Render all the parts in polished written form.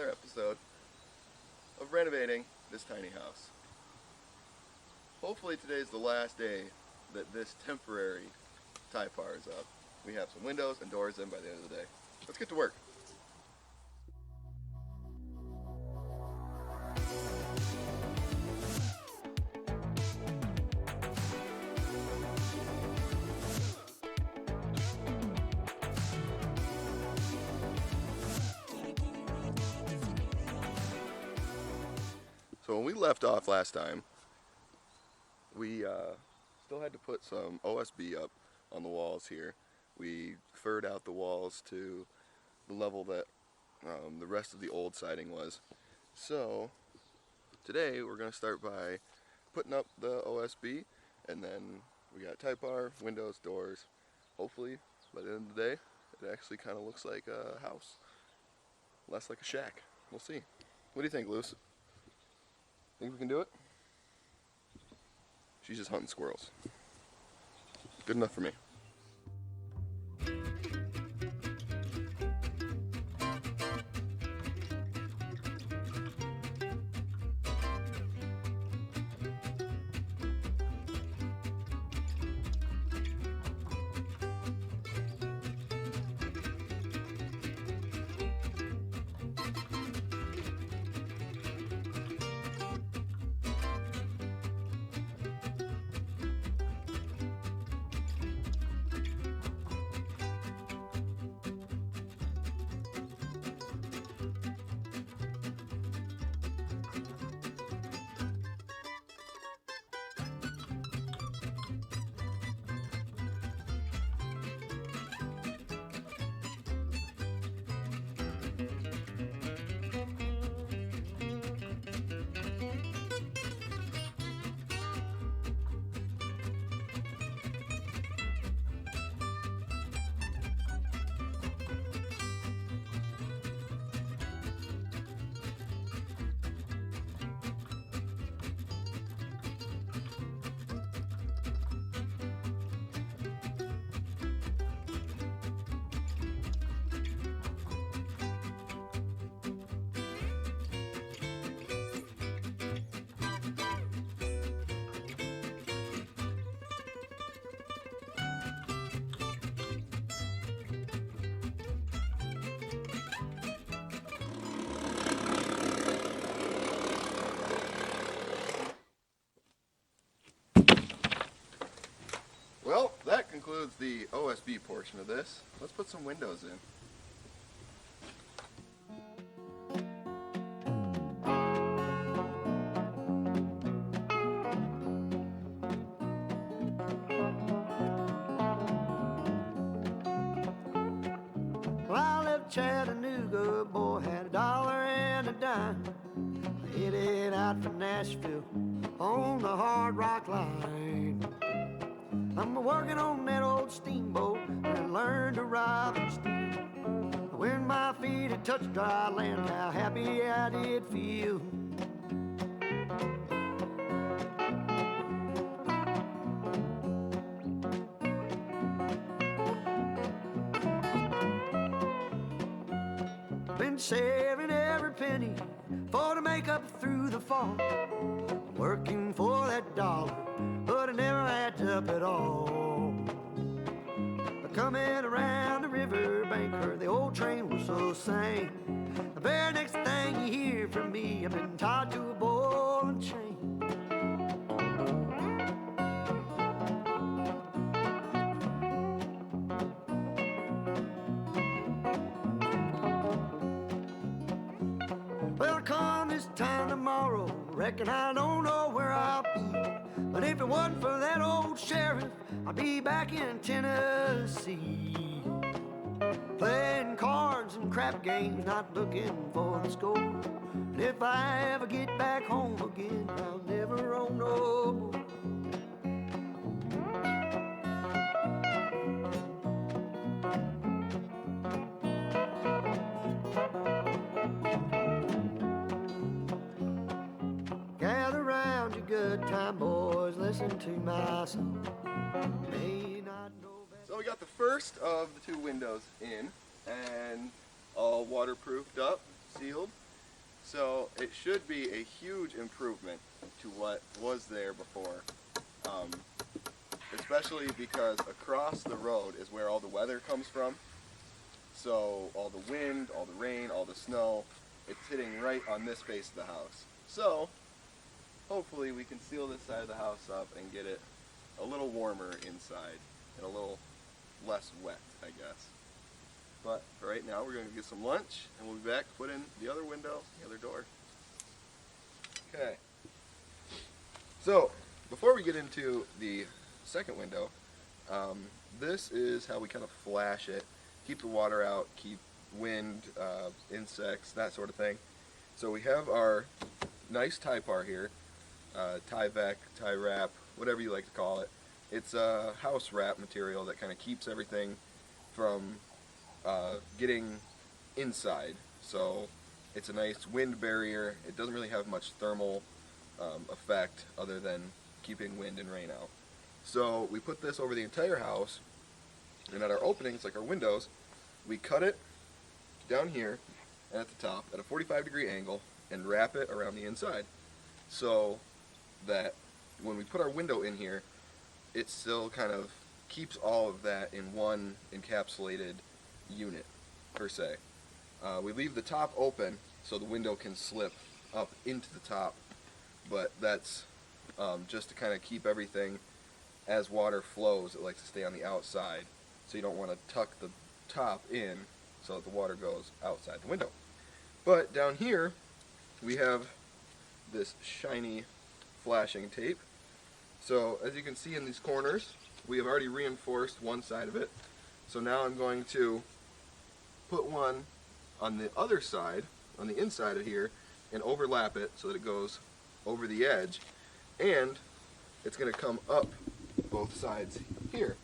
another episode of renovating this tiny house. Hopefully today's the last day that this temporary Typar is up. We have some windows and doors in by the end of the day. Let's get to work. So when we left off last time, we still had to put some OSB up on the walls here. We furred out the walls to the level that the rest of the old siding was. So today we're going to start by putting up the OSB, and then we got Typar, windows, doors. Hopefully by the end of the day it actually kind of looks like a house, less like a shack. We'll see. What do you think, Luce? Think we can do it? She's just hunting squirrels. Good enough for me. Well, that concludes the OSB portion of this. Let's put some windows in. Well, I left Chattanooga, boy, had a dollar and a dime. I headed out for Nashville on the Hard Rock Line. I'm working on that old steamboat and learned to ride and steer. When my feet had touched dry land, how happy I did feel. Been saving every penny for to make up through the fall. Working for that dollar, but it never adds up at all. Coming around the river bank, heard the old train whistle sang. The very next thing you hear from me, I've been tied to a ball and chain. Well, come this time tomorrow, reckon I don't know where I'll be. But if it wasn't for that old sheriff, I'd be back in Tennessee. Playing cards and crap games, not looking for the score. And if I ever get back home again, I'll never own no more. Gather round, you good time boys, listen to my song. May not know better. So we got the first of the two windows in, and all waterproofed up, sealed. So it should be a huge improvement to what was there before, um, especially because across the road is where all the weather comes from. So all the wind, all the rain, all the snow, it's hitting right on this face of the house. So hopefully we can seal this side of the house up and get it a little warmer inside and a little less wet, I guess. But for right now, we're going to get some lunch, and we'll be back, put in the other window, the other door. Okay. So, before we get into the second window, this is how we kind of flash it, keep the water out, keep wind, insects, that sort of thing. So we have our nice tie bar here, tie vec, tie wrap, whatever you like to call it. It's a house wrap material that kind of keeps everything from getting inside. So it's a nice wind barrier. It doesn't really have much thermal effect other than keeping wind and rain out. So we put this over the entire house, and at our openings, like our windows, we cut it down here and at the top at a 45-degree angle and wrap it around the inside, so that when we put our window in here, it still kind of keeps all of that in one encapsulated unit, per se. We leave the top open so the window can slip up into the top, but that's just to kind of keep everything, as water flows, it likes to stay on the outside, so you don't want to tuck the top in so that the water goes outside the window. But down here, we have this shiny flashing tape. So as you can see in these corners, we have already reinforced one side of it. So now I'm going to put one on the other side, on the inside of here, and overlap it so that it goes over the edge, and it's going to come up both sides here.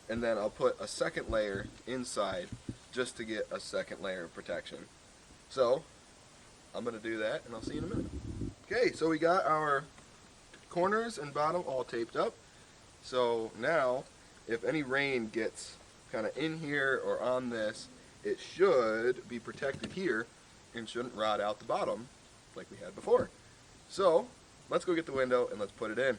And then I'll put a second layer inside just to get a second layer of protection. So I'm going to do that, and I'll see you in a minute. Okay, so we got our corners and bottom all taped up. So now, if any rain gets kind of in here or on this, it should be protected here and shouldn't rot out the bottom like we had before. So let's go get the window and let's put it in.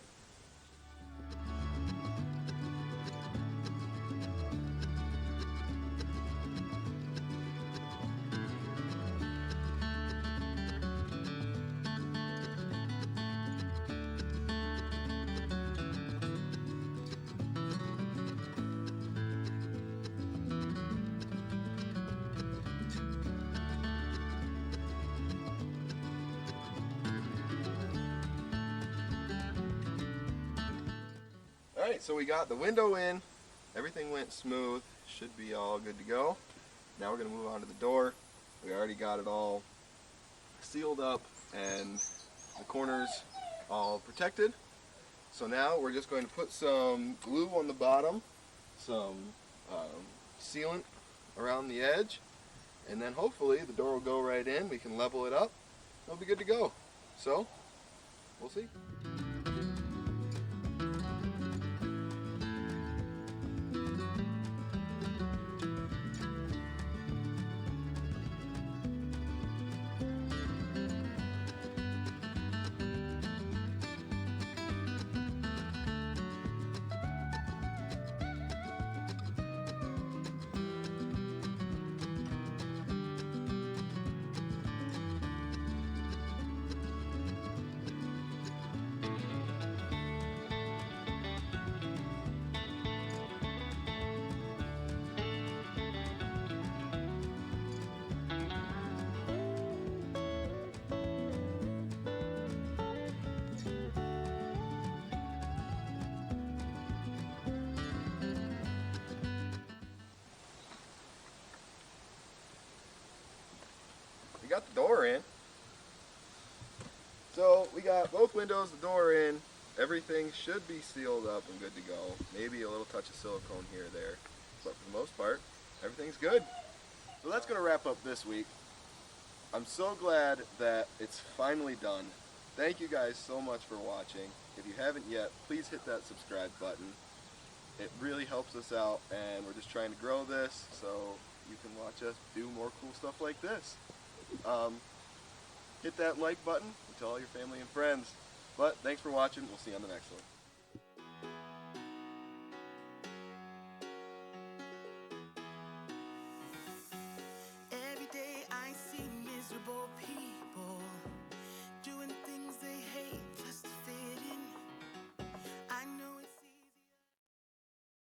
Alright, so we got the window in, everything went smooth, should be all good to go. Now we're going to move on to the door. We already got it all sealed up and the corners all protected. So now we're just going to put some glue on the bottom, some sealant around the edge, and then hopefully the door will go right in, we can level it up, it'll be good to go. So, we'll see. We got the door in. So we got both windows, the door in. Everything should be sealed up and good to go. Maybe a little touch of silicone here or there. But for the most part, everything's good. So that's going to wrap up this week. I'm so glad that it's finally done. Thank you guys so much for watching. If you haven't yet, please hit that subscribe button. It really helps us out, and we're just trying to grow this so you can watch us do more cool stuff like this. hit that like button and tell all your family and friends. But thanks for watching. We'll see you on the next one.